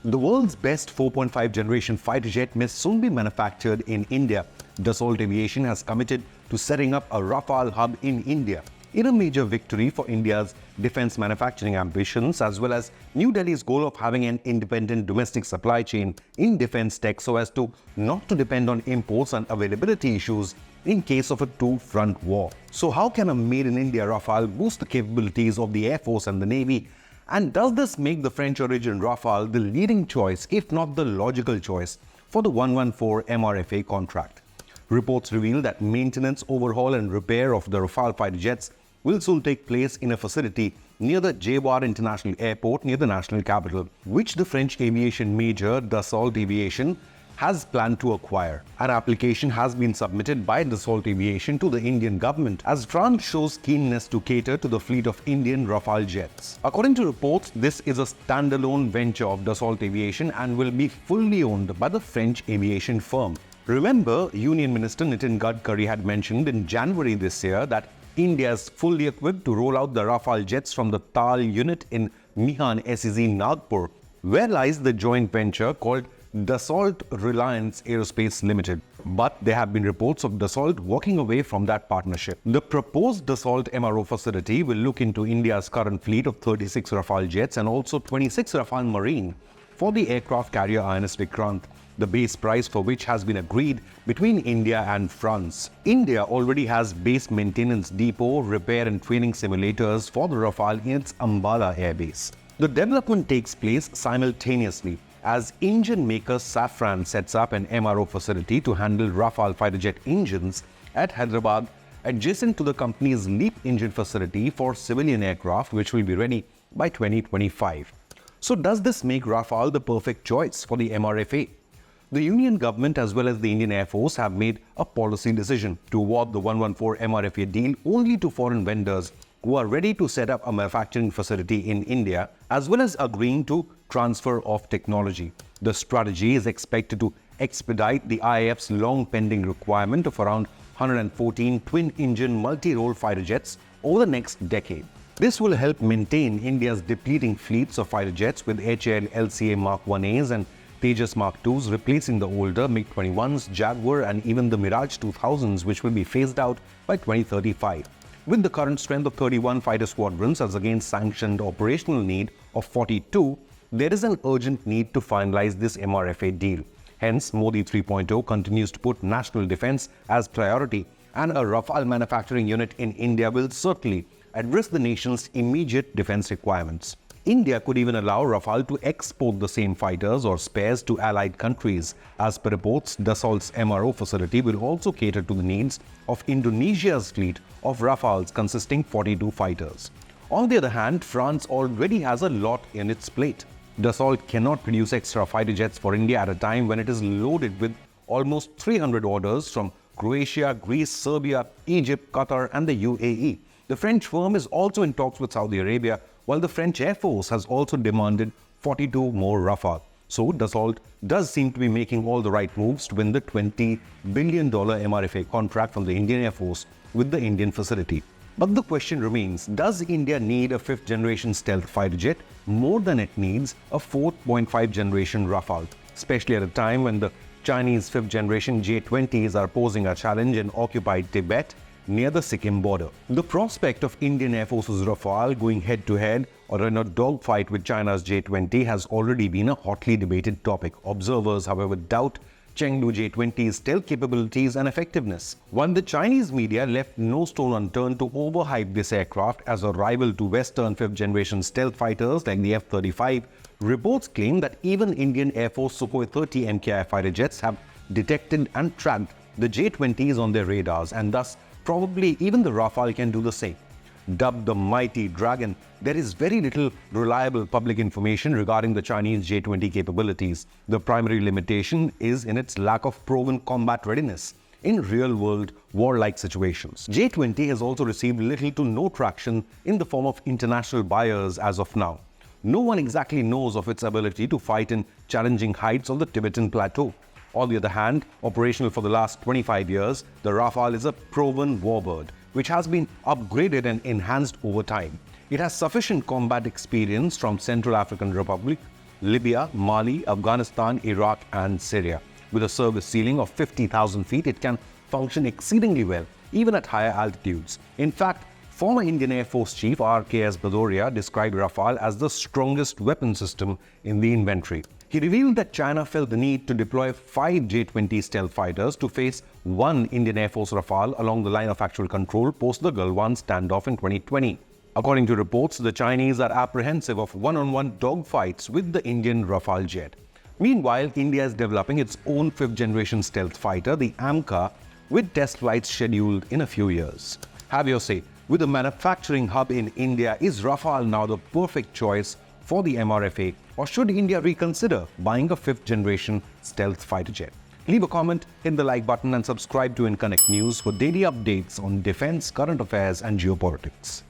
The world's best 4.5 generation fighter jet may soon be manufactured in India. Dassault Aviation has committed to setting up a Rafale hub in India, in a major victory for India's defense manufacturing ambitions, as well as New Delhi's goal of having an independent domestic supply chain in defense tech so as to not to depend on imports and availability issues in case of a two-front war. So how can a made-in-India Rafale boost the capabilities of the Air Force and the Navy? And does this make the French-origin Rafale the leading choice, if not the logical choice, for the 114 MRFA contract? Reports reveal that maintenance, overhaul and repair of the Rafale fighter jets will soon take place in a facility near the Jewar International Airport near the national capital, which the French aviation major Dassault Aviation has planned to acquire. An application has been submitted by Dassault Aviation to the Indian government as France shows keenness to cater to the fleet of Indian Rafale jets. According to reports, this is a standalone venture of Dassault Aviation and will be fully owned by the French aviation firm. Remember, Union Minister Nitin Gadkari had mentioned in January this year that India is fully equipped to roll out the Rafale jets from the TAL unit in Mihan SEZ Nagpur, where lies the joint venture called Dassault Reliance Aerospace Limited. But there have been reports of Dassault walking away from that partnership. The proposed Dassault MRO facility will look into India's current fleet of 36 Rafale jets and also 26 Rafale Marine for the aircraft carrier INS Vikrant, the base price for which has been agreed between India and France. India already has base maintenance depot, repair and training simulators for the Rafale in its Ambala airbase. The development takes place simultaneously as engine maker Safran sets up an MRO facility to handle Rafale fighter jet engines at Hyderabad, adjacent to the company's LEAP engine facility for civilian aircraft, which will be ready by 2025. So does this make Rafale the perfect choice for the MRFA? The Union government as well as the Indian Air Force have made a policy decision to award the 114 MRFA deal only to foreign vendors who are ready to set up a manufacturing facility in India, as well as agreeing to transfer of technology. The strategy is expected to expedite the IAF's long-pending requirement of around 114 twin-engine multi-role fighter jets over the next decade. This will help maintain India's depleting fleets of fighter jets with HAL LCA Mark 1As and Tejas Mark 2s replacing the older MiG-21s, Jaguar and even the Mirage 2000s, which will be phased out by 2035. With the current strength of 31 fighter squadrons as against sanctioned operational need of 42, there is an urgent need to finalize this MRFA deal. Hence, Modi 3.0 continues to put national defense as priority, and a Rafale manufacturing unit in India will certainly address the nation's immediate defense requirements. India could even allow Rafale to export the same fighters or spares to allied countries. As per reports, Dassault's MRO facility will also cater to the needs of Indonesia's fleet of Rafales consisting 42 fighters. On the other hand, France already has a lot in its plate. Dassault cannot produce extra fighter jets for India at a time when it is loaded with almost 300 orders from Croatia, Greece, Serbia, Egypt, Qatar and the UAE. The French firm is also in talks with Saudi Arabia, while the French Air Force has also demanded 42 more Rafale. So Dassault does seem to be making all the right moves to win the $20 billion MRFA contract from the Indian Air Force with the Indian facility. But the question remains, does India need a 5th generation stealth fighter jet more than it needs a 4.5 generation Rafale, especially at a time when the Chinese 5th generation J-20s are posing a challenge in occupied Tibet near the Sikkim border? The prospect of Indian Air Force's Rafale going head-to-head or in a dogfight with China's J-20 has already been a hotly debated topic. Observers, however, doubt Chengdu J-20's stealth capabilities and effectiveness. While the Chinese media left no stone unturned to overhype this aircraft as a rival to Western 5th generation stealth fighters like the F-35, reports claim that even Indian Air Force Sukhoi 30 MKI fighter jets have detected and tracked the J-20s on their radars, and thus probably even the Rafale can do the same. Dubbed the Mighty Dragon, there is very little reliable public information regarding the Chinese J-20 capabilities. The primary limitation is in its lack of proven combat readiness in real-world war-like situations. J-20 has also received little to no traction in the form of international buyers as of now. No one exactly knows of its ability to fight in challenging heights on the Tibetan Plateau. On the other hand, operational for the last 25 years, the Rafale is a proven warbird, which has been upgraded and enhanced over time. It has sufficient combat experience from Central African Republic, Libya, Mali, Afghanistan, Iraq, and Syria. With a service ceiling of 50,000 feet, it can function exceedingly well, even at higher altitudes. In fact, former Indian Air Force Chief R.K.S. Bhadauria described Rafale as the strongest weapon system in the inventory. He revealed that China felt the need to deploy 5 J-20 stealth fighters to face one Indian Air Force Rafale along the line of actual control post the Galwan standoff in 2020. According to reports, the Chinese are apprehensive of one-on-one dogfights with the Indian Rafale jet. Meanwhile, India is developing its own 5th-generation stealth fighter, the AMCA, with test flights scheduled in a few years. Have your say. With a manufacturing hub in India, is Rafale now the perfect choice for the MRFA, or should India reconsider buying a 5th-generation stealth fighter jet? Leave a comment, hit the like button and subscribe to InConnect News for daily updates on defense, current affairs and geopolitics.